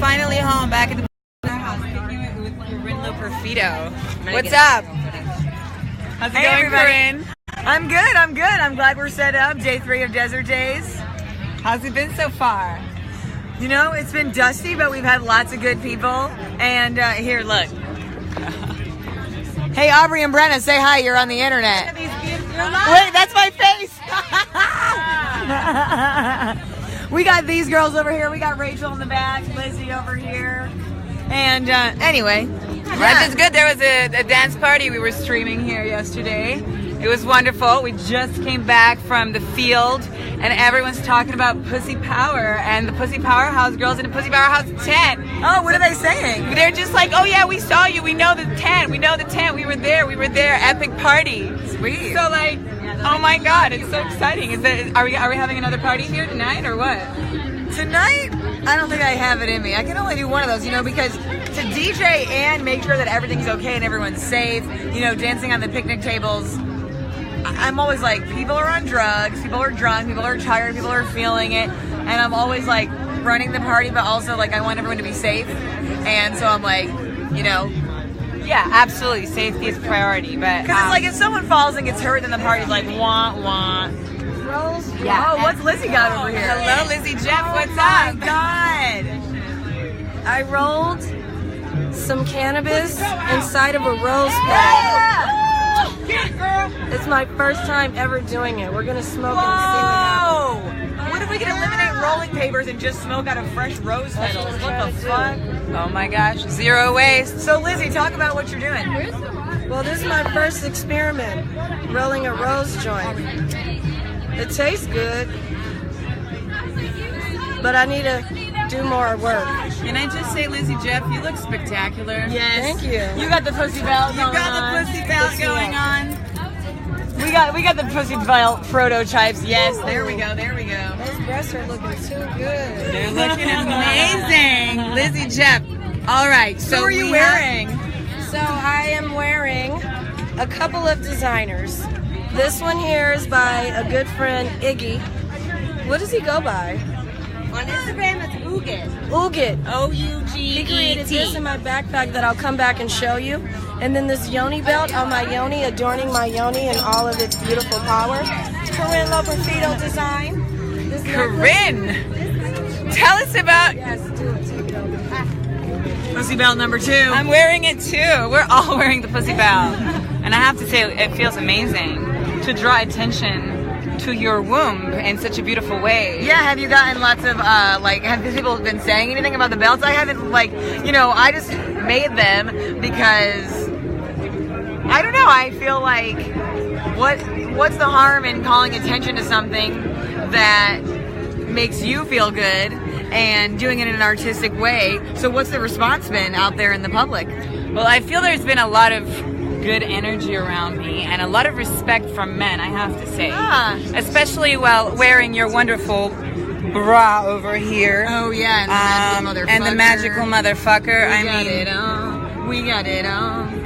finally home, back at the house, kicking it with Corinne Loperfido. What's up? How's it going, everybody. Corinne? I'm good. I'm glad we're set up. Day 3 of Desert Daze. How's it been so far? You know, it's been dusty, but we've had lots of good people. And here, look. Hey, Aubrey and Brenna, say hi. You're on the internet. Wait, that's my face. We got these girls over here. We got Rachel in the back, Lizzie over here. And anyway. Life is good. There was a dance party we were streaming here yesterday. It was wonderful. We just came back from the field, and everyone's talking about Pussy Power and the Pussy Powerhouse girls in the Pussy Powerhouse tent. Oh, what are they saying? They're just like, oh yeah, we saw you. We know the tent. We know the tent. We were there. Epic party. Sweet. So like, oh my God, it's so exciting. Are we having another party here tonight or what? Tonight, I don't think I have it in me. I can only do one of those, you know, because to DJ and make sure that everything's okay and everyone's safe, you know, dancing on the picnic tables, I'm always like, people are on drugs, people are drunk, people are tired, people are feeling it, and I'm always like running the party, but also like I want everyone to be safe, and so I'm like, you know. Yeah, absolutely. Safety is priority, but because it's like if someone falls and gets hurt, then the party's like, wah, wah. Rolls? Yeah. Oh, what's Lizzie got over here? Hello, Lizzie Jeff, what's Oh up? my God. I rolled some cannabis inside of a rose petal. It's my first time ever doing it. We're gonna smoke and see what happens. Whoa! What if we could eliminate rolling papers and just smoke out of fresh rose petals? What the fuck? Oh my gosh, zero waste. So Lizzie, talk about what you're doing. Well, this is my first experiment, rolling a rose joint. It tastes good, but I need to do more work. Can I just say, Lizzie Jeff, you look spectacular. Yes. Thank you. You got the pussy belt going on. You got the pussy belt going on. We got the pussy belt prototypes. Yes, there we go. Those breasts are looking too good. They're looking amazing. Lizzie Jeff. All right, so Who are you wearing? So I am wearing a couple of designers. This one here is by a good friend, Iggy. What does he go by? On Instagram, it's Uget. Uget. O-U-G-E-T. He created this in my backpack that I'll come back and show you. And then this yoni belt on my yoni, adorning my yoni in all of its beautiful power. Corinne Loperfido design. This Corinne, tell us about... Yes, do it. Take it over. Pussy belt number 2. I'm wearing it too. We're all wearing the pussy belt. And I have to say, it feels amazing to draw attention to your womb in such a beautiful way. Yeah, have you gotten lots of, have people been saying anything about the belts? I haven't, I just made them because, I don't know, I feel like, what's the harm in calling attention to something that makes you feel good and doing it in an artistic way? So what's the response been out there in the public? Well, I feel there's been a lot of good energy around me and a lot of respect from men, I have to say. Especially while wearing your wonderful bra over here. Oh yeah, and the magical motherfucker. We got it on.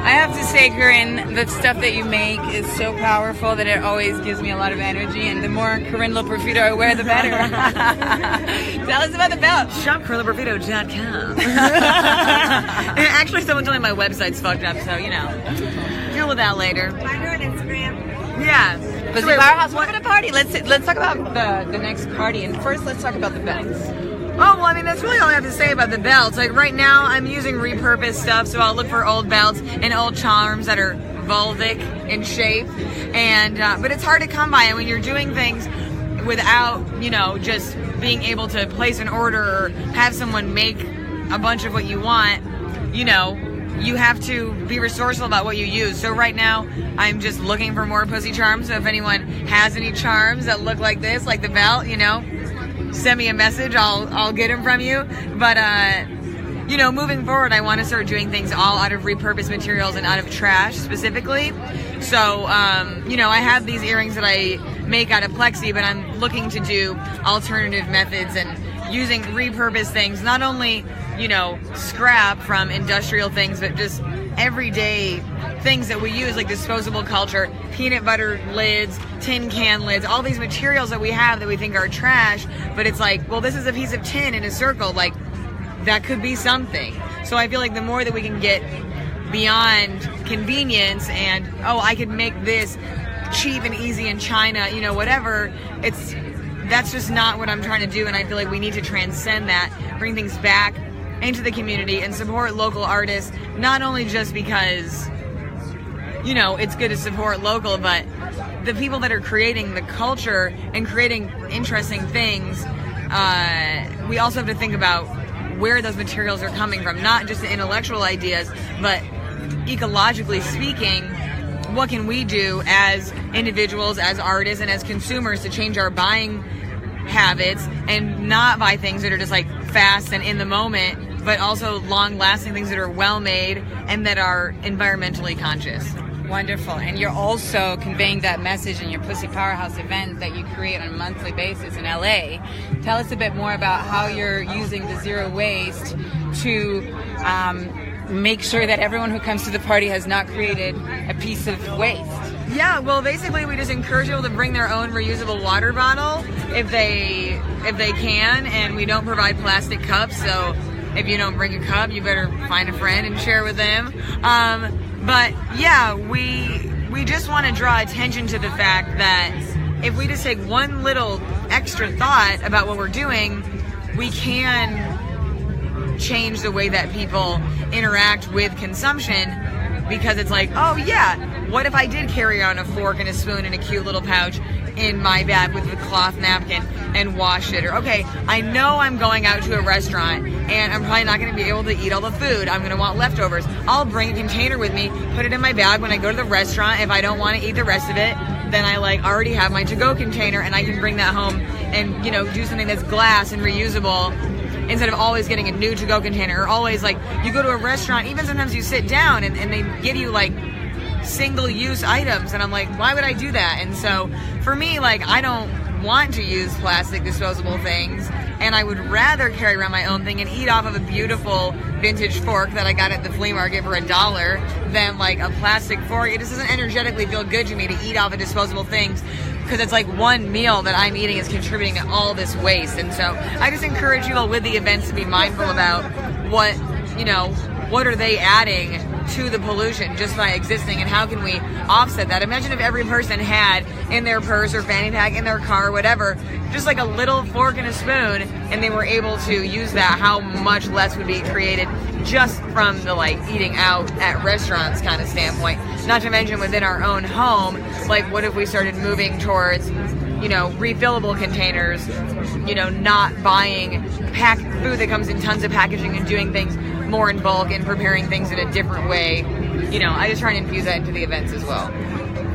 I have to say, Corinne, the stuff that you make is so powerful that it always gives me a lot of energy, and the more Corinne Loperfido I wear, the better. Tell us about the belt. ShopCorinneLoperfido.com. And actually, someone told me my website's fucked up, so, you know, deal with that later. Find her on Instagram. Yeah. Pussy Powerhouse, welcome to party. Let's talk about the next party, and first let's talk about the belts. Oh, well, I mean, that's really all I have to say about the belts. Like, right now, I'm using repurposed stuff, so I'll look for old belts and old charms that are vulvic in shape. And, but it's hard to come by. And when you're doing things without, you know, just being able to place an order or have someone make a bunch of what you want, you know, you have to be resourceful about what you use. So right now, I'm just looking for more pussy charms. So if anyone has any charms that look like this, like the belt, you know, send me a message. I'll get them from you. But you know, moving forward, I want to start doing things all out of repurposed materials and out of trash specifically. So you know, I have these earrings that I make out of plexi, but I'm looking to do alternative methods and using repurposed things, not only, you know, scrap from industrial things, but just everyday things that we use, like disposable culture, peanut butter lids, tin can lids, all these materials that we have that we think are trash, but it's like, well, this is a piece of tin in a circle, like that could be something. So I feel like the more that we can get beyond convenience and, oh, I could make this cheap and easy in China, you know, whatever, that's just not what I'm trying to do. And I feel like we need to transcend that, bring things back into the community and support local artists, not only just because, you know, it's good to support local, but the people that are creating the culture and creating interesting things, we also have to think about where those materials are coming from, not just the intellectual ideas, but ecologically speaking, what can we do as individuals, as artists, and as consumers to change our buying habits and not buy things that are just like fast and in the moment, but also long-lasting things that are well-made and that are environmentally conscious. Wonderful. And you're also conveying that message in your Pussy Powerhouse event that you create on a monthly basis in LA. Tell us a bit more about how you're using the zero waste to make sure that everyone who comes to the party has not created a piece of waste. Yeah, well, basically we just encourage people to bring their own reusable water bottle if they can, and we don't provide plastic cups, so if you don't bring a cup, you better find a friend and share with them. But yeah, we just want to draw attention to the fact that if we just take one little extra thought about what we're doing, we can change the way that people interact with consumption, because it's like, oh yeah, what if I did carry on a fork and a spoon and a cute little pouch in my bag with a cloth napkin and wash it? Or, okay, I know I'm going out to a restaurant and I'm probably not going to be able to eat all the food. I'm going to want leftovers. I'll bring a container with me, put it in my bag when I go to the restaurant. If I don't want to eat the rest of it, then I already have my to-go container and I can bring that home and, you know, do something that's glass and reusable, instead of always getting a new to-go container. Or always, like, you go to a restaurant, even sometimes you sit down and they give you like single-use items, and I'm like, why would I do that? And so for me, like, I don't want to use plastic disposable things, and I would rather carry around my own thing and eat off of a beautiful vintage fork that I got at the flea market for $1 than like a plastic fork. It just doesn't energetically feel good to me to eat off of disposable things, because it's like one meal that I'm eating is contributing to all this waste. And so I just encourage people with the events to be mindful about what are they adding to the pollution just by existing, and how can we offset that? Imagine if every person had in their purse or fanny pack, in their car, whatever, just like a little fork and a spoon, and they were able to use that, how much less would be created just from the like eating out at restaurants kind of standpoint. Not to mention within our own home, like what if we started moving towards, you know, refillable containers, you know, not buying food that comes in tons of packaging and doing things more in bulk and preparing things in a different way. You know, I just try and infuse that into the events as well.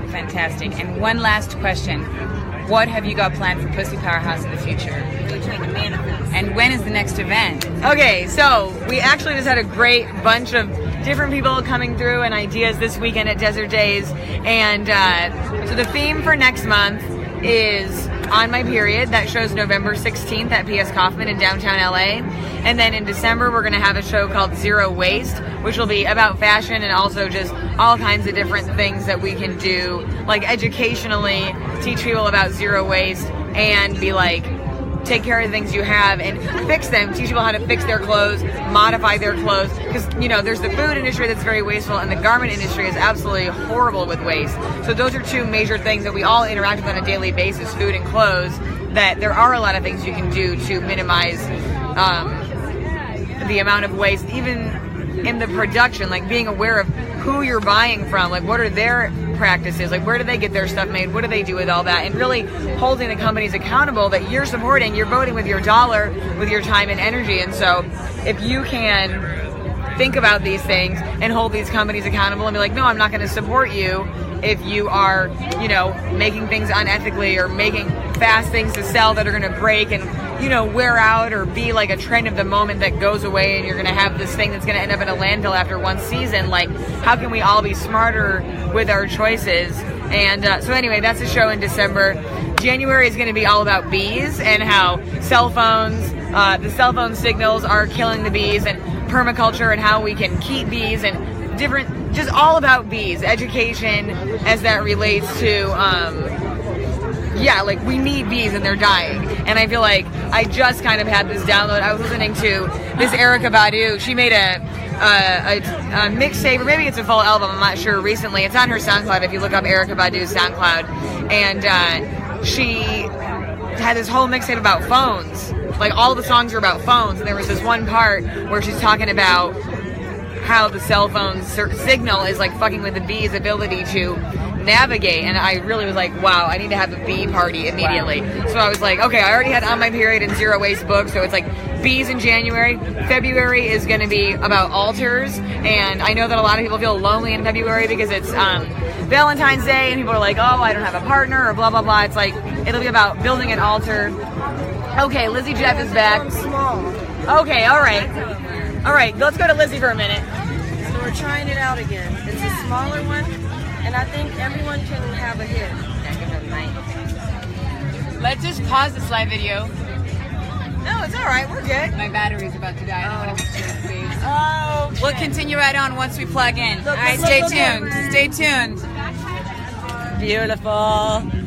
Fantastic. And one last question. What have you got planned for Pussy Powerhouse in the future? We're trying to manifest. And when is the next event? Okay, so we actually just had a great bunch of different people coming through and ideas this weekend at Desert Daze. And so the theme for next month is On My Period. That show's November 16th at PS Kaufman in downtown LA. And then in December, we're going to have a show called Zero Waste, which will be about fashion and also just all kinds of different things that we can do, like educationally teach people about zero waste and be like, take care of the things you have and fix them, teach people how to fix their clothes, modify their clothes, because, you know, there's the food industry that's very wasteful and the garment industry is absolutely horrible with waste. So those are two major things that we all interact with on a daily basis, food and clothes, that there are a lot of things you can do to minimize the amount of waste, even in the production, like being aware of who you're buying from, like what are their practices, like where do they get their stuff made, what do they do with all that, and really holding the companies accountable that you're supporting, you're voting with your dollar, with your time and energy. And so if you can think about these things and hold these companies accountable and be like, no, I'm not going to support you if you are, you know, making things unethically or making fast things to sell that are going to break and, you know, wear out or be like a trend of the moment that goes away, and you're going to have this thing that's going to end up in a landfill after one season. Like, how can we all be smarter with our choices? And so anyway, that's a show in December. January is going to be all about bees and how cell phones, the cell phone signals are killing the bees, and permaculture and how we can keep bees and different just all about bees, education as that relates to, like we need bees and they're dying. And I feel like I just kind of had this download. I was listening to this Erykah Badu. She made a mixtape, or maybe it's a full album, I'm not sure, recently. It's on her SoundCloud if you look up Erykah Badu's SoundCloud. And she had this whole mixtape about phones. Like all the songs are about phones. And there was this one part where she's talking about how the cell phone signal is like fucking with the bee's ability to navigate, and I really was like, wow, I need to have a bee party immediately. Wow. So I was like, okay, I already had On My Period and Zero Waste booked, so it's like bees in January. February is going to be about altars, and I know that a lot of people feel lonely in February because it's Valentine's Day, and people are like, oh, I don't have a partner, or blah, blah, blah. It's like, it'll be about building an altar. Okay, Lizzie Jeff is back. Small. Okay, all right. All right, let's go to Lizzie for a minute. So we're trying it out again. It's a smaller one, and I think everyone can have a hit. Let's just pause this live video. No, it's all right. We're good. My battery's about to die. I don't want to miss your face. Oh, We'll continue right on once we plug in. All right, stay tuned. Stay tuned. beautiful.